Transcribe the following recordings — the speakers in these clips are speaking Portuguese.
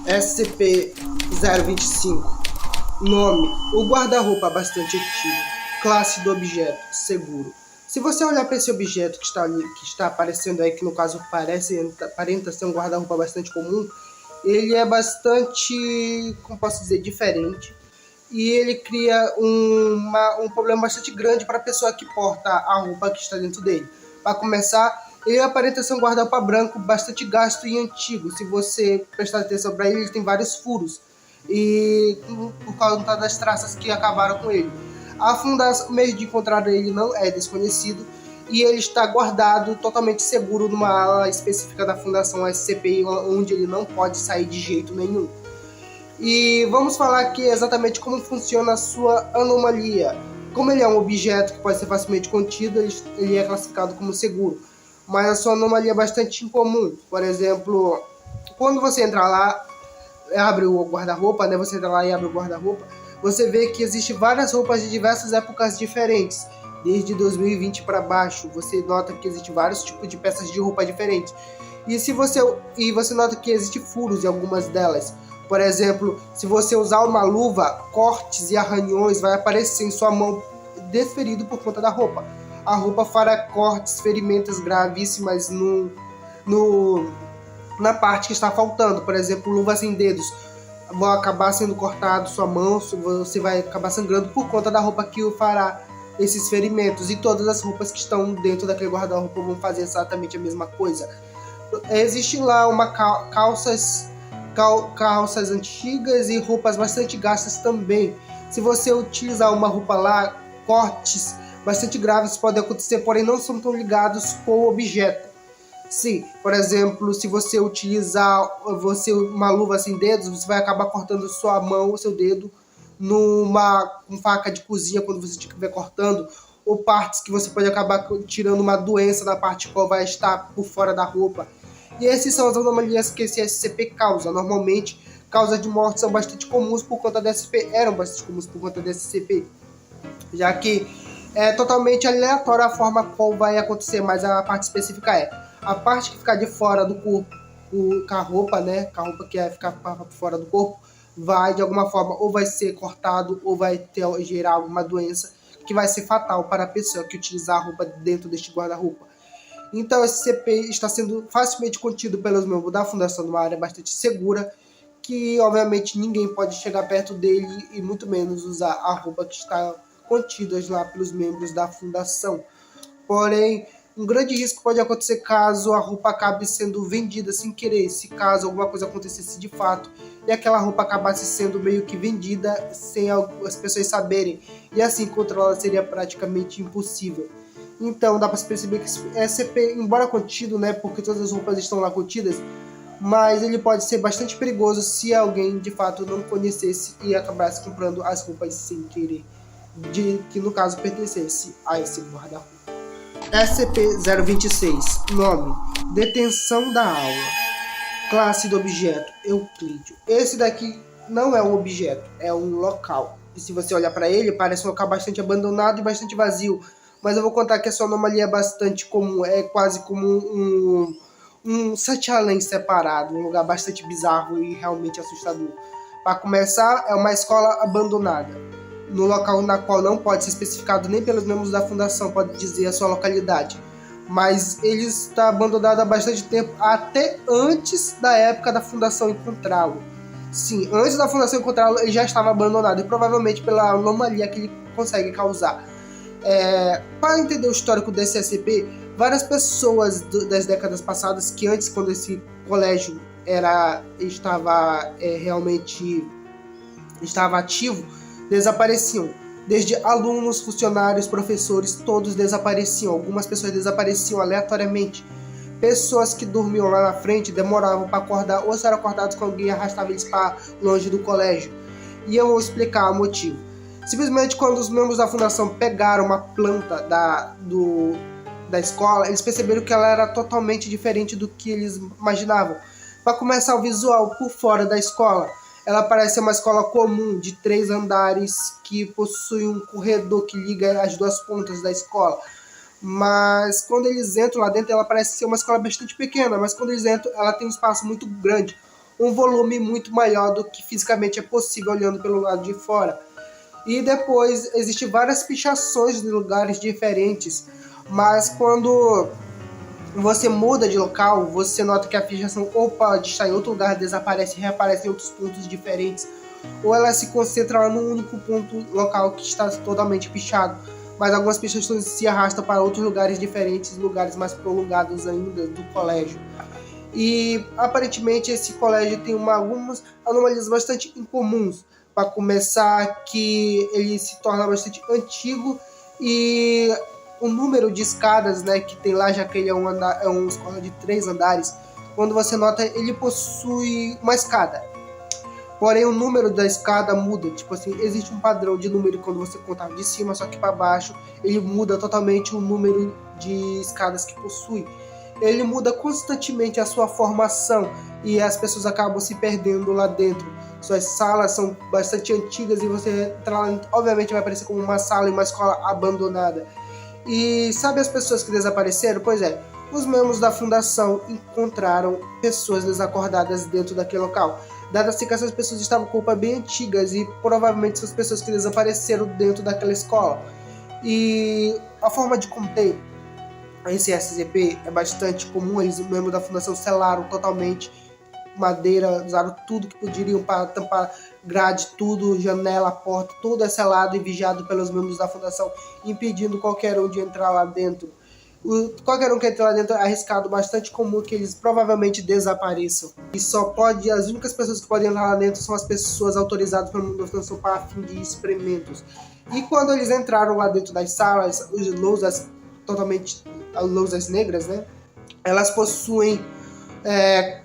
SCP-025. Nome: o guarda-roupa bastante ativo. Classe do objeto: seguro. Se você olhar para esse objeto que está ali, que está aparecendo aí, que no caso aparenta ser um guarda-roupa bastante comum, ele é bastante, como posso dizer, diferente. E ele cria um problema bastante grande para a pessoa que porta a roupa que está dentro dele. Para começar, ele aparenta ser um guarda-roupa branco bastante gasto e antigo. Se você prestar atenção para ele, ele tem vários furos. E por causa das traças que acabaram com ele. A fundação, o meio de encontrar ele não é desconhecido. E ele está guardado totalmente seguro numa ala específica da Fundação SCP, onde ele não pode sair de jeito nenhum. E vamos falar aqui exatamente como funciona a sua anomalia. Como ele é um objeto que pode ser facilmente contido, ele é classificado como seguro. Mas a sua anomalia é bastante incomum. Por exemplo, quando você entra lá, abre o guarda-roupa, né? Você entra lá e abre o guarda-roupa, você vê que existem várias roupas de diversas épocas diferentes. Desde 2020 para baixo, você nota que existem vários tipos de peças de roupa diferentes. E você nota que existem furos em algumas delas. Por exemplo, se você usar uma luva, cortes e arranhões vai aparecer em sua mão desferido por conta da roupa. A roupa fará cortes, ferimentos gravíssimas na parte que está faltando. Por exemplo, luvas sem dedos vão acabar sendo cortado sua mão, você vai acabar sangrando por conta da roupa que o fará esses ferimentos. E todas as roupas que estão dentro daquele guarda-roupa vão fazer exatamente a mesma coisa. Existe lá calças antigas e roupas bastante gastas também. Se você utilizar uma roupa lá, cortes bastante graves podem acontecer, porém não são tão ligados com o objeto. Sim, por exemplo, se você utilizar uma luva sem dedos, você vai acabar cortando sua mão, o seu dedo, com faca de cozinha quando você estiver cortando, ou partes que você pode acabar tirando uma doença na parte qual vai estar por fora da roupa. E essas são as anomalias que esse SCP causa. Normalmente, causas de morte são bastante comuns por conta da SCP, eram bastante comuns por conta desse SCP, já que é totalmente aleatória a forma qual vai acontecer, mas a parte específica é a parte que ficar de fora do corpo, com a roupa, né, com a roupa que ficar fora do corpo, vai de alguma forma ou vai ser cortado ou vai gerar alguma doença que vai ser fatal para a pessoa que utilizar a roupa dentro deste guarda-roupa. Então, esse CP está sendo facilmente contido pelos membros da Fundação numa área bastante segura, que obviamente ninguém pode chegar perto dele e muito menos usar a roupa que está contida lá pelos membros da Fundação. Porém, um grande risco pode acontecer caso a roupa acabe sendo vendida sem querer, se caso alguma coisa acontecesse de fato e aquela roupa acabasse sendo meio que vendida sem as pessoas saberem, e assim controlá-la seria praticamente impossível. Então dá para se perceber que SCP, embora contido, né, porque todas as roupas estão lá contidas, mas ele pode ser bastante perigoso se alguém de fato não conhecesse e acabasse comprando as roupas sem querer, que no caso pertencesse a esse guarda-roupa. SCP-026. Nome: detenção da aula. Classe do objeto: Euclídeo. Esse daqui não é um objeto, é um local. E se você olhar para ele, parece um local bastante abandonado e bastante vazio. Mas eu vou contar que a sua anomalia é bastante comum, é quase como um sete além separado, um lugar bastante bizarro e realmente assustador. Para começar, é uma escola abandonada, no local na qual não pode ser especificado nem pelos membros da fundação, pode dizer a sua localidade. Mas ele está abandonado há bastante tempo, até antes da época da fundação encontrá-lo. Sim, antes da fundação encontrá-lo, ele já estava abandonado, e provavelmente pela anomalia que ele consegue causar. Para entender o histórico desse SCP, várias pessoas das décadas passadas, que antes, quando esse colégio realmente estava ativo, desapareciam. Desde alunos, funcionários, professores, todos desapareciam. Algumas pessoas desapareciam aleatoriamente. Pessoas que dormiam lá na frente demoravam para acordar, ou eram acordados com alguém e arrastava eles para longe do colégio. E eu vou explicar o motivo. Simplesmente quando os membros da fundação pegaram uma planta da escola, eles perceberam que ela era totalmente diferente do que eles imaginavam. Para começar, o visual por fora da escola, ela parece uma escola comum de 3 andares que possui um corredor que liga as duas pontas da escola. Mas quando eles entram lá dentro, ela parece ser uma escola bastante pequena, mas quando eles entram, ela tem um espaço muito grande, um volume muito maior do que fisicamente é possível olhando pelo lado de fora. E depois existem várias pichações de lugares diferentes, mas quando você muda de local, você nota que a pichação ou pode estar em outro lugar, desaparece e reaparece em outros pontos diferentes, ou ela se concentra lá num único ponto local que está totalmente pichado, mas algumas pichações se arrastam para outros lugares diferentes, lugares mais prolongados ainda do colégio. E aparentemente esse colégio tem algumas anomalias bastante incomuns. Para começar, que ele se torna bastante antigo e o número de escadas, né, que tem lá, já que ele é uma escola de 3 andares, quando você nota, ele possui uma escada. Porém, o número da escada muda. Tipo assim, existe um padrão de número quando você contar de cima, só que para baixo ele muda totalmente o número de escadas que possui. Ele muda constantemente a sua formação e as pessoas acabam se perdendo lá dentro. Suas salas são bastante antigas e você entra lá, obviamente vai parecer como uma sala em uma escola abandonada. E sabe as pessoas que desapareceram? Pois é, os membros da fundação encontraram pessoas desacordadas dentro daquele local. Dado-se que essas pessoas estavam com roupas bem antigas e provavelmente são as pessoas que desapareceram dentro daquela escola. E a forma de conter esse SCP é bastante comum. Eles, membros da fundação, selaram totalmente madeira, usaram tudo que poderiam para tampar grade, tudo, janela, porta, tudo é selado e vigiado pelos membros da fundação, impedindo qualquer um de entrar lá dentro. Qualquer um que entre lá dentro é arriscado, bastante comum que eles provavelmente desapareçam. E as únicas pessoas que podem entrar lá dentro são as pessoas autorizadas pelo mundo da fundação para fim de experimentos. E quando eles entraram lá dentro das salas, as lousas negras, né? Elas possuem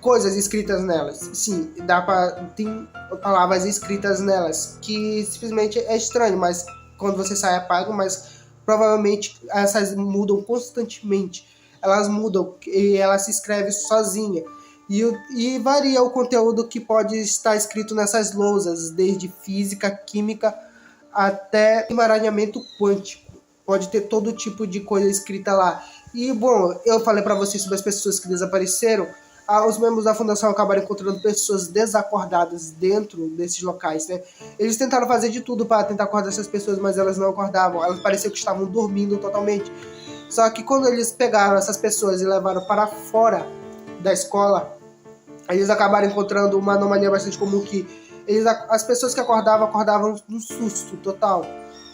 coisas escritas nelas. Sim, tem palavras escritas nelas, que simplesmente é estranho, mas quando você sai apaga, mas provavelmente essas mudam constantemente. Elas mudam e ela se escreve sozinha. E varia o conteúdo que pode estar escrito nessas lousas, desde física, química, até emaranhamento quântico. Pode ter todo tipo de coisa escrita lá. E, bom, eu falei para vocês sobre as pessoas que desapareceram. Os membros da fundação acabaram encontrando pessoas desacordadas dentro desses locais, né? Eles tentaram fazer de tudo para tentar acordar essas pessoas, mas elas não acordavam. Elas pareciam que estavam dormindo totalmente. Só que quando eles pegaram essas pessoas e levaram para fora da escola, eles acabaram encontrando uma anomalia bastante comum, que as pessoas que acordavam num susto total,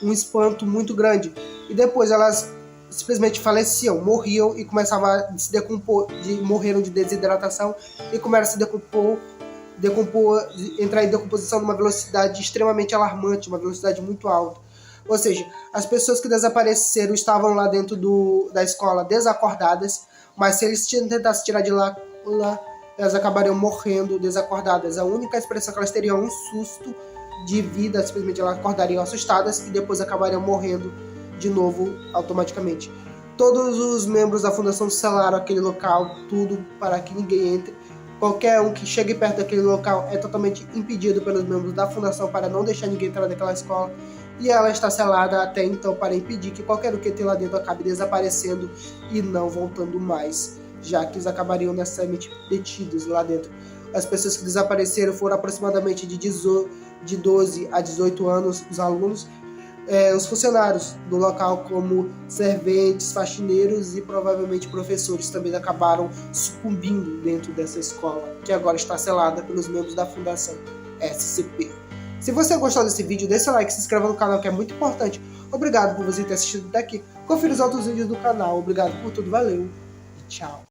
um espanto muito grande. E depois elas simplesmente faleciam, morriam e começavam a se decompor, morreram de desidratação e começaram a se decompor, entrar em decomposição numa velocidade extremamente alarmante, uma velocidade muito alta. Ou seja, as pessoas que desapareceram estavam lá dentro da escola desacordadas, mas se eles tentassem tirar de lá, elas acabariam morrendo desacordadas. A única expressão que elas teriam é um susto de vida, simplesmente elas acordariam assustadas e depois acabariam morrendo de novo automaticamente. Todos os membros da fundação selaram aquele local, tudo para que ninguém entre. Qualquer um que chegue perto daquele local é totalmente impedido pelos membros da fundação para não deixar ninguém entrar naquela escola. E ela está selada até então para impedir que qualquer um que entre lá dentro acabe desaparecendo e não voltando mais, já que eles acabariam necessariamente detidos lá dentro. As pessoas que desapareceram foram aproximadamente de 12 a 18 anos, os alunos, os funcionários do local, como serventes, faxineiros e provavelmente professores, também acabaram sucumbindo dentro dessa escola, que agora está selada pelos membros da Fundação SCP. Se você gostou desse vídeo, deixa o like, se inscreva no canal, que é muito importante. Obrigado por você ter assistido até aqui. Confira os outros vídeos do canal. Obrigado por tudo, valeu e tchau.